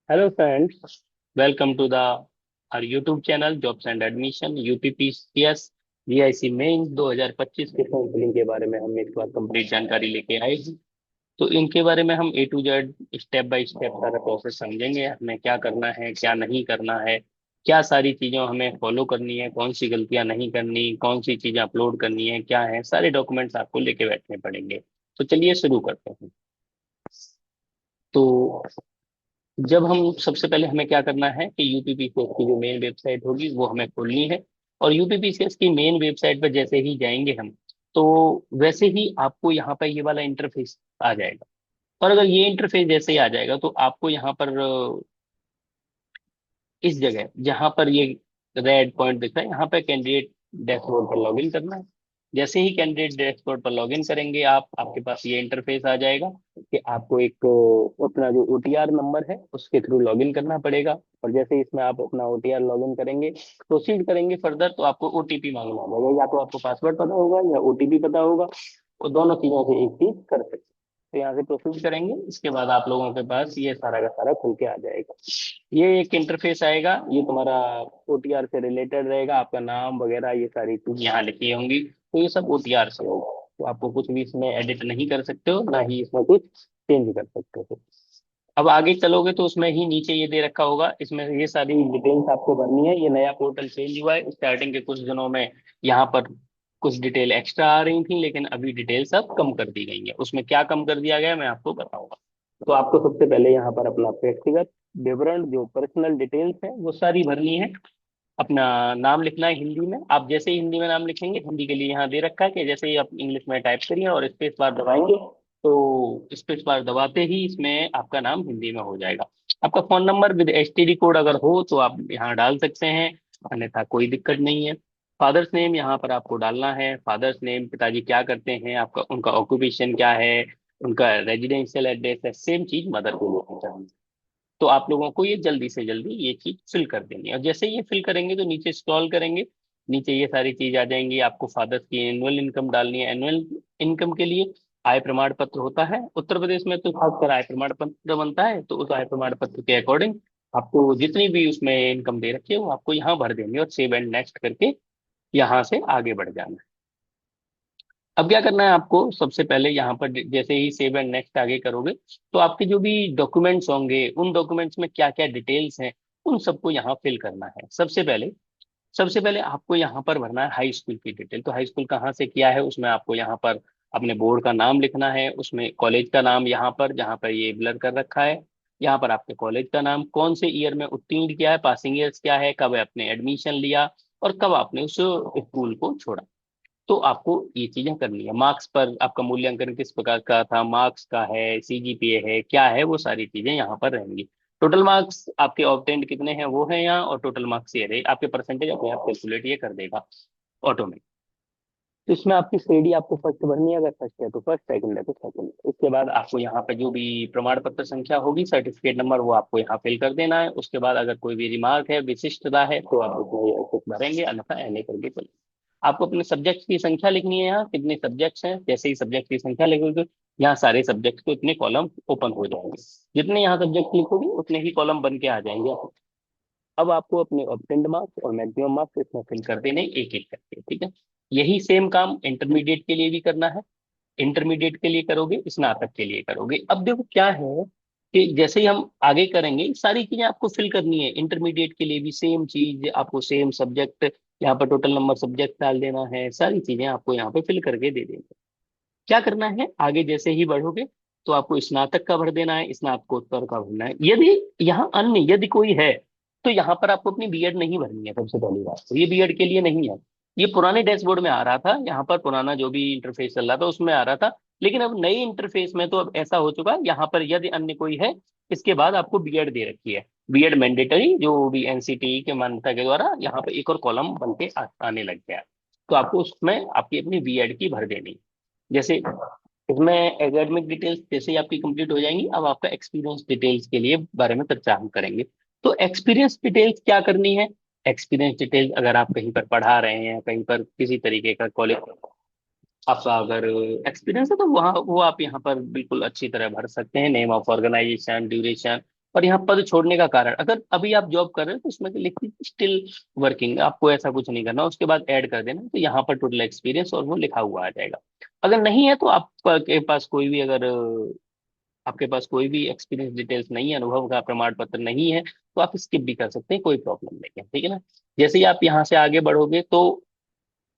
Hello friends, welcome to the our YouTube channel Jobs and Admission UPPCS GIC Mains 2025 के form filling के बारे में हम एक बार कंप्लीट जानकारी लेके आए हैं। तो इनके बारे में हम A to Z step by step सारा प्रोसेस समझेंगे, हमें क्या करना है क्या नहीं करना है, क्या सारी चीजों हमें फॉलो करनी है, कौन सी गलतियां नहीं करनी, कौन सी चीजें अपलोड करनी है, क्या है, सारे डॉक्यूमेंट्स आपको लेके बैठने पड़ेंगे। तो चलिए शुरू करते हैं। तो जब हम सबसे पहले हमें क्या करना है कि यूपीपीसीएस की जो मेन वेबसाइट होगी वो हमें खोलनी है। और यूपीपीसीएस की मेन वेबसाइट पर जैसे ही जाएंगे हम, तो वैसे ही आपको यहाँ पर ये वाला इंटरफेस आ जाएगा। और अगर ये इंटरफेस जैसे ही आ जाएगा तो आपको यहाँ पर इस जगह जहां पर ये रेड पॉइंट दिख रहा है यहाँ पे कैंडिडेट डैशबोर्ड पर लॉगिन करना है। जैसे ही कैंडिडेट डैशबोर्ड पर लॉगिन करेंगे आप, आपके पास ये इंटरफेस आ जाएगा कि आपको एक अपना जो ओटीआर नंबर है उसके थ्रू लॉगिन करना पड़ेगा। और जैसे ही इसमें आप अपना ओटीआर लॉगिन करेंगे, प्रोसीड करेंगे फर्दर, तो आपको ओटीपी मांगना होगा। या तो आपको पासवर्ड पता होगा या ओटीपी पता होगा, और दोनों चीजों से एक चीज कर सकते हैं। तो यहाँ से प्रोसीड करेंगे, इसके बाद आप लोगों के पास ये सारा का सारा खुल के आ जाएगा। ये एक इंटरफेस आएगा, ये तुम्हारा ओटीआर से रिलेटेड रहेगा, आपका नाम वगैरह ये सारी चीज यहाँ लिखी होंगी, तो ये सब ओटीआर से होगा। तो आपको कुछ भी इसमें एडिट नहीं कर सकते हो, ना ही इसमें कुछ चेंज कर सकते हो। अब आगे चलोगे तो उसमें ही नीचे ये दे रखा होगा, इसमें ये सारी डिटेल्स आपको भरनी है। ये नया पोर्टल चेंज हुआ है, स्टार्टिंग के कुछ दिनों में यहाँ पर कुछ डिटेल एक्स्ट्रा आ रही थी, लेकिन अभी डिटेल सब कम कर दी गई है। उसमें क्या कम कर दिया गया है मैं आपको बताऊंगा। तो आपको सबसे पहले यहाँ पर अपना व्यक्तिगत विवरण, जो पर्सनल डिटेल्स है वो सारी भरनी है। अपना नाम लिखना है हिंदी में। आप जैसे ही हिंदी में नाम लिखेंगे, हिंदी के लिए यहाँ दे रखा है कि जैसे ही आप इंग्लिश में टाइप करिए और स्पेस बार दबाएंगे, तो स्पेस बार दबाते ही इसमें आपका नाम हिंदी में हो जाएगा। आपका phone number with STD code अगर हो तो आप यहाँ डाल सकते हैं, अन्यथा कोई दिक्कत नहीं है। फादर्स नेम यहाँ पर आपको डालना है। फादर्स नेम, पिताजी क्या करते हैं, आपका उनका ऑक्यूपेशन क्या है, उनका रेजिडेंशियल एड्रेस है, सेम चीज मदर को लेना चाहिए। तो आप लोगों को ये जल्दी से जल्दी ये चीज फिल कर देनी है। और जैसे ये फिल करेंगे तो नीचे स्क्रॉल करेंगे, नीचे ये सारी चीज आ जाएंगी। आपको फादर्स की एनुअल इनकम डालनी है। एनुअल इनकम के लिए आय प्रमाण पत्र होता है उत्तर प्रदेश में, तो खासकर आय प्रमाण पत्र बनता है। तो उस आय प्रमाण पत्र के अकॉर्डिंग आपको जितनी भी उसमें इनकम दे रखी है वो आपको यहाँ भर देंगे, और सेव एंड नेक्स्ट करके यहाँ से आगे बढ़ जाना है। अब क्या करना है आपको, सबसे पहले यहाँ पर जैसे ही सेव एंड नेक्स्ट आगे करोगे, तो आपके जो भी डॉक्यूमेंट्स होंगे उन डॉक्यूमेंट्स में क्या क्या डिटेल्स हैं उन सबको यहाँ फिल करना है। सबसे पहले आपको यहाँ पर भरना है हाई स्कूल की डिटेल। तो हाई स्कूल कहाँ से किया है उसमें आपको यहाँ पर अपने बोर्ड का नाम लिखना है, उसमें कॉलेज का नाम यहाँ पर जहाँ पर ये ब्लर कर रखा है, यहाँ पर आपके कॉलेज का नाम, कौन से ईयर में उत्तीर्ण किया है, पासिंग ईयर्स क्या है, कब आपने एडमिशन लिया और कब आपने उस स्कूल को छोड़ा। तो आपको ये चीजें करनी है। मार्क्स पर आपका मूल्यांकन किस प्रकार का था, मार्क्स का है, सीजीपीए है, क्या है, वो सारी चीजें यहाँ पर रहेंगी। टोटल मार्क्स आपके ऑब्टेंड कितने हैं वो है यहाँ, और टोटल मार्क्स ये रहे। आपके परसेंटेज अपने आप कैलकुलेट ये कर देगा ऑटोमेटिक। तो इसमें आपकी श्रेणी आपको फर्स्ट भरनी है, अगर फर्स्ट है तो फर्स्ट, सेकंड है तो सेकंड। इसके बाद आपको यहाँ पे जो भी प्रमाण पत्र संख्या होगी, सर्टिफिकेट नंबर, वो आपको यहाँ फिल कर देना है। उसके बाद अगर कोई भी रिमार्क है, विशिष्टता है, तो आप उसमें कुछ भरेंगे, अन्यथा एन ए करके चलेंगे। आपको अपने सब्जेक्ट की संख्या लिखनी है, यहाँ कितने सब्जेक्ट्स हैं। जैसे ही सब्जेक्ट की संख्या लिखोगे, यहाँ सारे सब्जेक्ट को इतने कॉलम ओपन हो जाएंगे। जितने यहाँ सब्जेक्ट लिखोगे उतने ही कॉलम बन के आ जाएंगे। अब आपको अपने ऑब्टेंड मार्क्स और मैक्सिमम मार्क्स इसमें फिल कर देने एक एक करके, ठीक है। यही सेम काम इंटरमीडिएट के लिए भी करना है। इंटरमीडिएट के लिए करोगे, स्नातक के लिए करोगे। अब देखो क्या है कि जैसे ही हम आगे करेंगे सारी चीजें आपको फिल करनी है। इंटरमीडिएट के लिए भी सेम चीज आपको, सेम सब्जेक्ट, यहाँ पर टोटल नंबर सब्जेक्ट डाल देना है, सारी चीजें आपको यहाँ पे फिल करके दे देंगे। क्या करना है आगे जैसे ही बढ़ोगे, तो आपको स्नातक का भर देना है, स्नातकोत्तर का भरना है। यदि यहाँ अन्य यदि कोई है, तो यहाँ पर आपको अपनी बीएड नहीं भरनी है। सबसे पहली बात तो ये बीएड के लिए नहीं है। ये पुराने डैशबोर्ड में आ रहा था, यहाँ पर पुराना जो भी इंटरफेस चल रहा था उसमें आ रहा था, लेकिन अब नए इंटरफेस में तो अब ऐसा हो चुका है, यहाँ पर यदि अन्य कोई है इसके बाद आपको बीएड दे रखी है। बीएड मैंडेटरी, जो भी एनसीटीई के मान्यता के द्वारा यहाँ पर एक और कॉलम बन के आने लग गया है। तो आपको उसमें आपकी अपनी बीएड की भर देनी है। जैसे इसमें एकेडमिक डिटेल्स जैसे ही आपकी कंप्लीट हो जाएंगी, अब आपका एक्सपीरियंस डिटेल्स के लिए बारे में चर्चा हम करेंगे। तो एक्सपीरियंस डिटेल्स क्या करनी है। एक्सपीरियंस डिटेल्स अगर आप कहीं पर पढ़ा रहे हैं, कहीं पर किसी तरीके का कॉलेज आपका अगर एक्सपीरियंस है, तो वहाँ वो आप यहाँ पर बिल्कुल अच्छी तरह भर सकते हैं। नेम ऑफ ऑर्गेनाइजेशन, ड्यूरेशन, और यहाँ पद छोड़ने का कारण, अगर अभी आप जॉब कर रहे हो तो इसमें लिखिए स्टिल वर्किंग, आपको ऐसा कुछ नहीं करना, उसके बाद ऐड कर देना, तो यहाँ पर टोटल एक्सपीरियंस और वो लिखा हुआ आ जाएगा। अगर नहीं है तो आपके पास कोई भी, अगर आपके पास कोई भी एक्सपीरियंस डिटेल्स नहीं है, अनुभव का प्रमाण पत्र नहीं है, तो आप स्किप भी कर सकते हैं, कोई प्रॉब्लम नहीं है, ठीक है ना। जैसे ही आप यहाँ से आगे बढ़ोगे तो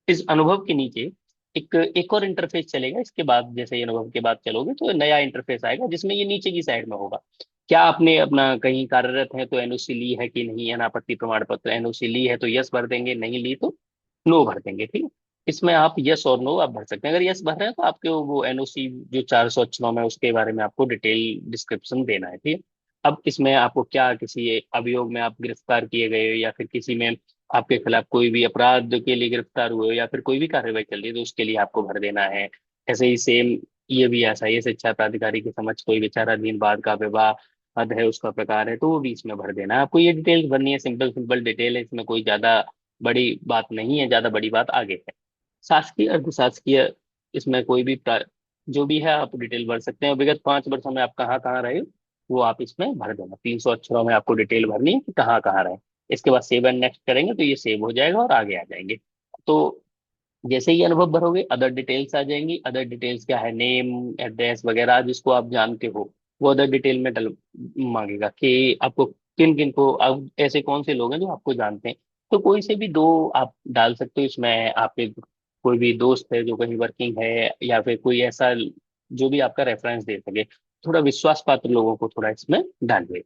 इस अनुभव के नीचे एक और इंटरफेस चलेगा, इसके बाद जैसे ये अनुभव के बाद चलोगे तो नया इंटरफेस आएगा, जिसमें ये नीचे की साइड में होगा। क्या आपने अपना कहीं कार्यरत है तो एनओसी ली है कि नहीं, अनापत्ति प्रमाण पत्र, एनओसी ली है तो यस भर देंगे, नहीं ली तो नो भर देंगे, ठीक है। इसमें आप यस और नो आप भर सकते हैं। अगर यस भर रहे हैं तो आपके वो एनओसी जो 400 में उसके बारे में आपको डिटेल डिस्क्रिप्शन देना है, ठीक है। अब इसमें आपको क्या, किसी अभियोग में आप गिरफ्तार किए गए हो या फिर किसी में आपके खिलाफ कोई भी अपराध के लिए गिरफ्तार हुए हो या फिर कोई भी कार्रवाई चल रही है तो उसके लिए आपको भर देना है। ऐसे ही सेम ये भी ऐसा ही है, शिक्षा प्राधिकारी के समक्ष कोई विचाराधीन वाद का विवाह हद है, उसका प्रकार है, तो वो भी इसमें भर देना है आपको। ये डिटेल्स भरनी है, सिंपल सिंपल डिटेल है, इसमें कोई ज्यादा बड़ी बात नहीं है, ज्यादा बड़ी बात आगे है। शासकीय अर्धशासकीय, इसमें कोई भी जो भी है आप डिटेल भर सकते हैं। विगत 5 वर्षों में आप कहाँ कहाँ रहे हो, वो आप इसमें भर देना। 300 अक्षरों में आपको डिटेल भरनी है कि कहाँ कहाँ रहे। इसके बाद सेव एंड नेक्स्ट करेंगे तो ये सेव हो जाएगा और आगे आ जाएंगे। तो जैसे ही अनुभव भरोगे अदर डिटेल्स आ जाएंगी। अदर डिटेल्स क्या है, नेम, एड्रेस वगैरह जिसको आप जानते हो, वो अदर डिटेल में डल मांगेगा कि आपको किन किन को, अब ऐसे कौन से लोग हैं जो आपको जानते हैं। तो कोई से भी दो आप डाल सकते हो इसमें। आपके कोई भी दोस्त है जो कहीं वर्किंग है, या फिर कोई ऐसा जो भी आपका रेफरेंस दे सके। थोड़ा विश्वास पात्र लोगों को थोड़ा इसमें डालिए,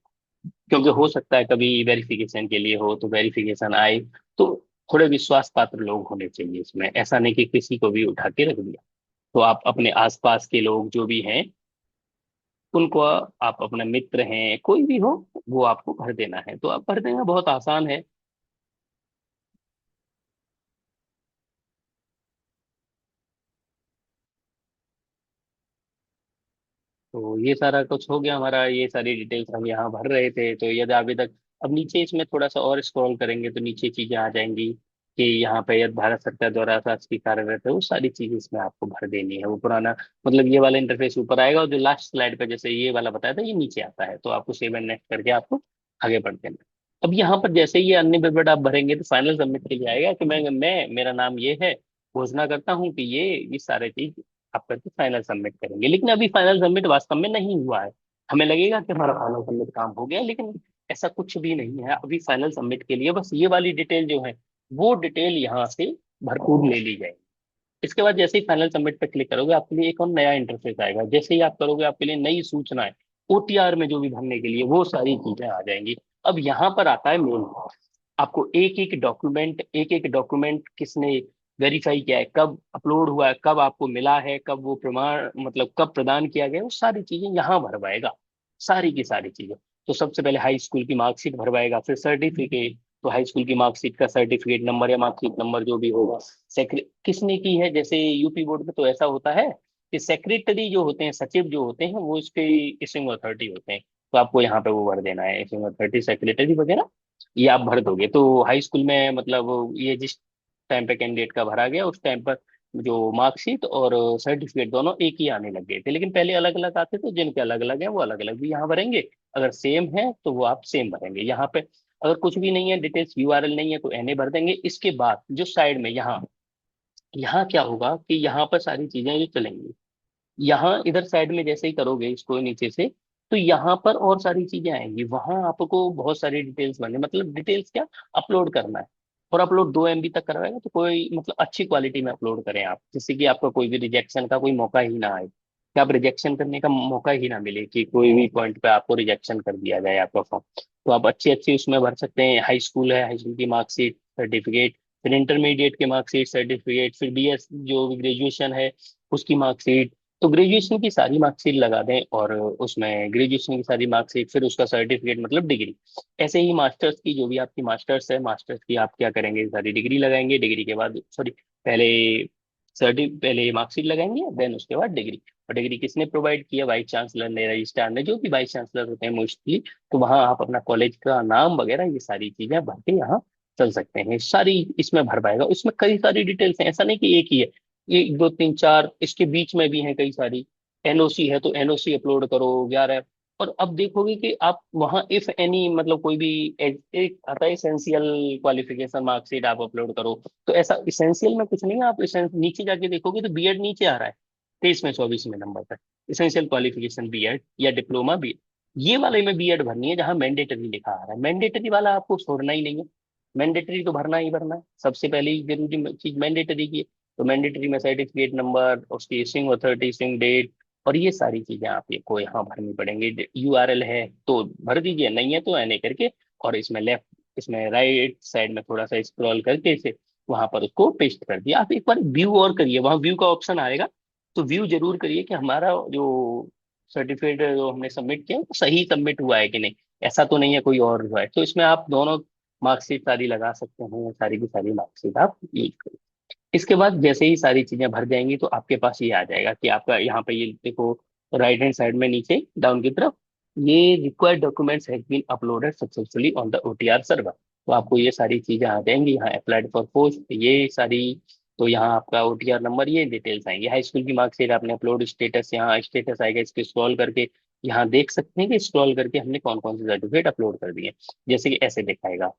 क्योंकि हो सकता है कभी वेरिफिकेशन के लिए हो तो वेरिफिकेशन आए, तो थोड़े विश्वास पात्र लोग होने चाहिए इसमें। ऐसा नहीं कि किसी को भी उठा के रख दिया। तो आप अपने आसपास के लोग जो भी हैं उनको, आप अपने मित्र हैं कोई भी हो, वो आपको भर देना है, तो आप भर देना, बहुत आसान है। तो ये सारा कुछ हो गया हमारा, ये सारी डिटेल्स हम यहाँ भर रहे थे। तो यदि अभी तक, अब नीचे इसमें थोड़ा सा और स्क्रॉल करेंगे तो नीचे चीजें आ जाएंगी कि यहाँ पे यदि भारत सरकार द्वारा शासकीय कार्यरत है, वो सारी चीजें इसमें आपको भर देनी है। वो पुराना मतलब ये वाला इंटरफेस ऊपर आएगा, और जो लास्ट स्लाइड पे जैसे ये वाला बताया था ये नीचे आता है, तो आपको सेव एंड नेक्स्ट करके आपको आगे बढ़ देना है। अब यहाँ पर जैसे ये अन्य विवरण आप भरेंगे तो फाइनल सबमिट के लिए आएगा कि मैं मेरा नाम ये है, घोषणा करता हूँ कि ये सारे चीज आप करके फाइनल सबमिट करेंगे। लेकिन अभी फाइनल सबमिट वास्तव में नहीं हुआ है। हमें लगेगा कि हमारा फाइनल सबमिट काम हो गया, लेकिन ऐसा कुछ भी नहीं है। अभी फाइनल सबमिट के लिए बस ये वाली डिटेल जो है, वो डिटेल यहाँ से भरपूर ले ली जाएगी। इसके बाद जैसे ही फाइनल सबमिट पे क्लिक करोगे आपके लिए एक और नया इंटरफेस आएगा। जैसे ही आप करोगे आपके लिए नई सूचनाएं, ओटीआर में जो भी भरने के लिए, वो सारी चीजें आ जाएंगी। अब यहाँ पर आता है मेन, आपको एक एक डॉक्यूमेंट किसने वेरीफाई किया है, कब अपलोड हुआ है, कब आपको मिला है, कब वो प्रमाण मतलब कब प्रदान किया गया, वो सारी चीजें यहाँ भरवाएगा, सारी की सारी चीजें। तो सबसे पहले हाई स्कूल की मार्कशीट भरवाएगा, फिर सर्टिफिकेट, तो हाई स्कूल की मार्कशीट का सर्टिफिकेट नंबर या मार्कशीट नंबर जो भी होगा। सेक्रे किसने की है, जैसे यूपी बोर्ड में तो ऐसा होता है कि सेक्रेटरी जो होते हैं, सचिव जो होते हैं, वो इसके इशिंग अथॉरिटी होते हैं। तो आपको यहाँ पे वो भर देना है, इशिंग अथॉरिटी, सेक्रेटरी वगैरह, ये आप भर दोगे। तो हाई स्कूल में मतलब ये जिस टाइम पे कैंडिडेट का भरा गया उस टाइम पर जो मार्कशीट और सर्टिफिकेट दोनों एक ही आने लग गए थे, लेकिन पहले अलग अलग आते थे। जिनके अलग अलग है वो अलग अलग भी यहाँ भरेंगे, अगर सेम है तो वो आप सेम भरेंगे यहाँ पे। अगर कुछ भी नहीं है, डिटेल्स यूआरएल नहीं है, तो एनए भर देंगे। इसके बाद जो साइड में यहाँ, यहाँ क्या होगा कि यहाँ पर सारी चीजें जो चलेंगी, यहाँ इधर साइड में जैसे ही करोगे इसको नीचे से, तो यहाँ पर और सारी चीजें आएंगी। वहां आपको बहुत सारी डिटेल्स बनने, मतलब डिटेल्स क्या, अपलोड करना है। और अपलोड 2 MB तक करवाएगा तो कोई मतलब अच्छी क्वालिटी में अपलोड करें आप, जिससे कि आपका कोई भी रिजेक्शन का कोई मौका ही ना आए, कि आप रिजेक्शन करने का मौका ही ना मिले, कि कोई भी पॉइंट पे आपको रिजेक्शन कर दिया जाए आपका फॉर्म। तो आप अच्छी अच्छी उसमें भर सकते हैं। हाई स्कूल है, हाई स्कूल की मार्कशीट, सर्टिफिकेट, फिर इंटरमीडिएट के मार्कशीट, सर्टिफिकेट, फिर बीएस जो ग्रेजुएशन है उसकी मार्कशीट। तो ग्रेजुएशन की सारी मार्कशीट लगा दें, और उसमें ग्रेजुएशन की सारी मार्कशीट, फिर उसका सर्टिफिकेट मतलब डिग्री। ऐसे ही मास्टर्स की जो भी आपकी मास्टर्स है, मास्टर्स की आप क्या करेंगे, सारी डिग्री लगाएंगे। डिग्री के बाद सॉरी, पहले पहले मार्कशीट लगाएंगे, देन उसके बाद डिग्री। और डिग्री किसने प्रोवाइड किया, वाइस चांसलर ने, रजिस्ट्रार ने, जो भी वाइस चांसलर होते हैं मोस्टली। तो वहाँ आप अपना कॉलेज का नाम वगैरह ये सारी चीजें भर के यहाँ चल सकते हैं। सारी इसमें भर पाएगा। इसमें कई सारी डिटेल्स हैं, ऐसा नहीं कि एक ही है, ये 1 2 3 4 इसके बीच में भी है कई सारी। एनओसी है तो एनओसी अपलोड करो 11, और अब देखोगे कि आप वहाँ इफ एनी मतलब कोई भी एक आता है इसेंशियल क्वालिफिकेशन मार्कशीट आप अपलोड करो, तो ऐसा इसेंशियल में कुछ नहीं है। आप नीचे जाके देखोगे तो बीएड नीचे आ रहा है 23 में 24 में नंबर पर, इसेंशियल क्वालिफिकेशन बीएड या डिप्लोमा बी। ये वाले में बीएड भरनी है जहाँ मैंडेटरी लिखा आ रहा है। मैंडेटरी वाला आपको छोड़ना ही नहीं है, मैंडेटरी तो भरना ही भरना है। सबसे पहली जरूरी चीज मैंडेटरी की है। तो मैंडेटरी में सर्टिफिकेट नंबर, उसकी इशूइंग अथॉरिटी, इशूइंग डेट, और ये सारी चीजें आप को यहाँ भरनी पड़ेंगी। यूआरएल है तो भर दीजिए, नहीं है तो एनए करके, और इसमें लेफ्ट, इसमें राइट साइड में थोड़ा सा स्क्रॉल करके इसे वहां पर उसको पेस्ट कर दिया। आप एक बार व्यू और करिए, वहां व्यू का ऑप्शन आएगा, तो व्यू जरूर करिए कि हमारा जो सर्टिफिकेट जो हमने सबमिट किया वो सही सबमिट हुआ है कि नहीं, ऐसा तो नहीं है कोई और हुआ है। तो इसमें आप दोनों मार्कशीट सारी लगा सकते हैं, सारी की सारी मार्कशीट आप यूज करिए। इसके बाद जैसे ही सारी चीजें भर जाएंगी तो आपके पास ये आ जाएगा कि आपका यहाँ पे ये देखो, राइट हैंड साइड में नीचे डाउन की तरफ, ये required documents has been uploaded successfully on the OTR server. तो आपको ये सारी चीजें आ जाएंगी। यहाँ अप्लाइड फॉर पोस्ट ये सारी, तो यहाँ आपका ओटीआर नंबर, ये डिटेल्स आएंगे। हाई स्कूल की मार्कशीट आपने अपलोड स्टेटस, यहाँ स्टेटस आएगा, इसके स्क्रॉल करके यहाँ देख सकते हैं कि स्क्रॉल करके हमने कौन कौन से सर्टिफिकेट अपलोड कर दिए। जैसे कि ऐसे दिखाएगा,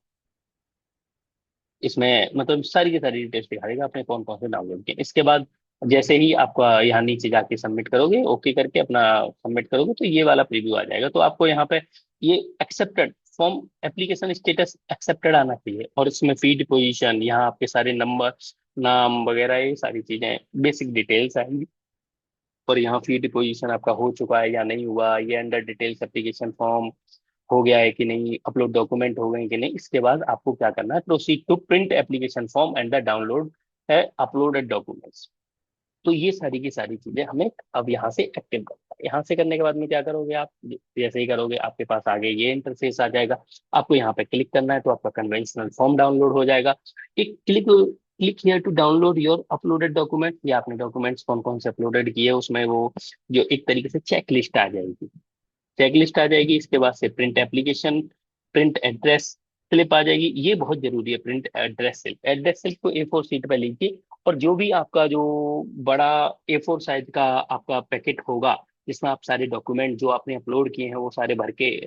इसमें मतलब सारी की सारी डिटेल्स दिखा देगा आपने कौन कौन से डाउनलोड किए। इसके बाद जैसे ही आपका यहाँ नीचे जाके सबमिट करोगे, ओके करके अपना सबमिट करोगे, तो ये वाला प्रीव्यू आ जाएगा। तो आपको यहाँ पे ये accepted form, application status accepted आना चाहिए, और इसमें फीड पोजीशन, यहाँ आपके सारे नंबर, नाम वगैरह, ये सारी चीजें बेसिक डिटेल्स आएंगी। और यहाँ फीड पोजीशन आपका हो चुका है या नहीं हुआ, ये अंडर डिटेल्स एप्लीकेशन फॉर्म हो गया है कि नहीं, अपलोड डॉक्यूमेंट हो गए कि नहीं। इसके बाद आपको क्या करना है, proceed to print application form and the download है अपलोडेड डॉक्यूमेंट्स। तो ये सारी की सारी चीजें हमें अब यहाँ से एक्टिव करना है। यहाँ से करने के बाद में क्या करोगे आप, जैसे ही करोगे आपके पास आगे ये इंटरफेस आ जाएगा। आपको यहाँ पे क्लिक करना है तो आपका कन्वेंशनल फॉर्म डाउनलोड हो जाएगा। एक click click here to download your uploaded document, या आपने डॉक्यूमेंट्स कौन कौन से अपलोडेड किए उसमें वो जो एक तरीके से चेक लिस्ट आ जाएगी, चेकलिस्ट आ जाएगी। इसके बाद से print application, print address slip आ जाएगी। ये बहुत जरूरी है, print address slip. Address slip को ए फोर शीट पर लीजिए, और जो भी आपका जो बड़ा ए4 साइज का आपका पैकेट होगा, जिसमें आप सारे डॉक्यूमेंट जो आपने अपलोड किए हैं वो सारे भर के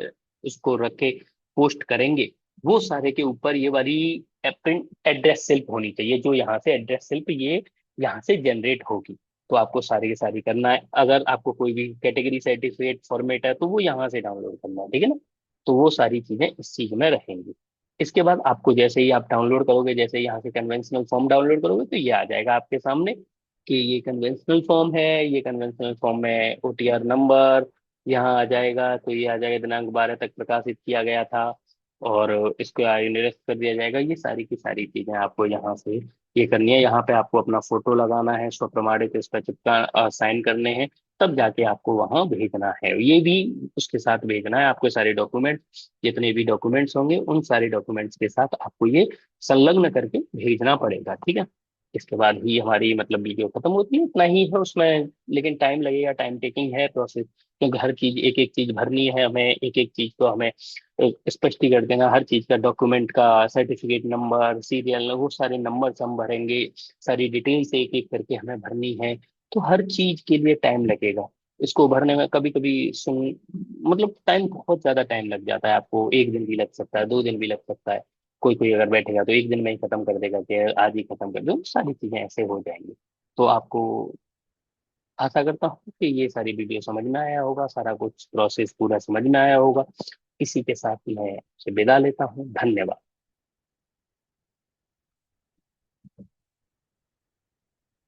उसको रख के पोस्ट करेंगे, वो सारे के ऊपर ये वाली प्रिंट एड्रेस स्लिप होनी चाहिए, जो यहाँ से एड्रेस स्लिप ये यहाँ से जनरेट होगी। तो आपको सारी की सारी करना है। अगर आपको कोई भी कैटेगरी सर्टिफिकेट फॉर्मेट है तो वो यहाँ से डाउनलोड करना है, ठीक है ना। तो वो सारी चीजें इस चीज में रहेंगी। इसके बाद आपको जैसे ही आप डाउनलोड करोगे, जैसे ही यहाँ से कन्वेंशनल फॉर्म डाउनलोड करोगे, तो ये आ जाएगा आपके सामने कि ये कन्वेंशनल फॉर्म है। ये कन्वेंशनल फॉर्म में ओटीआर नंबर यहाँ आ जाएगा, तो ये आ जाएगा दिनांक 12 तक प्रकाशित किया गया था, और इसको निरस्त कर दिया जाएगा। ये सारी की सारी चीजें आपको यहाँ से ये करनी है। यहाँ पे आपको अपना फोटो लगाना है, स्व प्रमाणित इस पर चिपका साइन करने हैं, तब जाके आपको वहां भेजना है। ये भी उसके साथ भेजना है आपको सारे डॉक्यूमेंट, जितने भी डॉक्यूमेंट्स होंगे उन सारे डॉक्यूमेंट्स के साथ आपको ये संलग्न करके भेजना पड़ेगा, ठीक है। इसके बाद ही हमारी मतलब वीडियो खत्म होती है, इतना ही है उसमें, लेकिन टाइम लगेगा, टाइम टेकिंग है प्रोसेस, क्योंकि हर चीज एक एक चीज भरनी है हमें, एक एक चीज को हमें स्पष्टीकरण देना, हर चीज का डॉक्यूमेंट का सर्टिफिकेट नंबर, सीरियल, वो सारे नंबर हम भरेंगे, सारी डिटेल्स एक एक करके हमें भरनी है। तो हर चीज के लिए टाइम लगेगा। इसको भरने में कभी कभी सुन मतलब टाइम, बहुत ज्यादा टाइम लग जाता है। आपको एक दिन भी लग सकता है, 2 दिन भी लग सकता है। कोई कोई अगर बैठेगा तो एक दिन में ही खत्म कर देगा कि आज ही खत्म कर दो, सारी चीजें ऐसे हो जाएंगी। तो आपको आशा करता हूँ कि ये सारी वीडियो समझ में आया होगा, सारा कुछ प्रोसेस पूरा समझ में आया होगा। इसी के साथ मैं आपसे विदा लेता हूँ। धन्यवाद।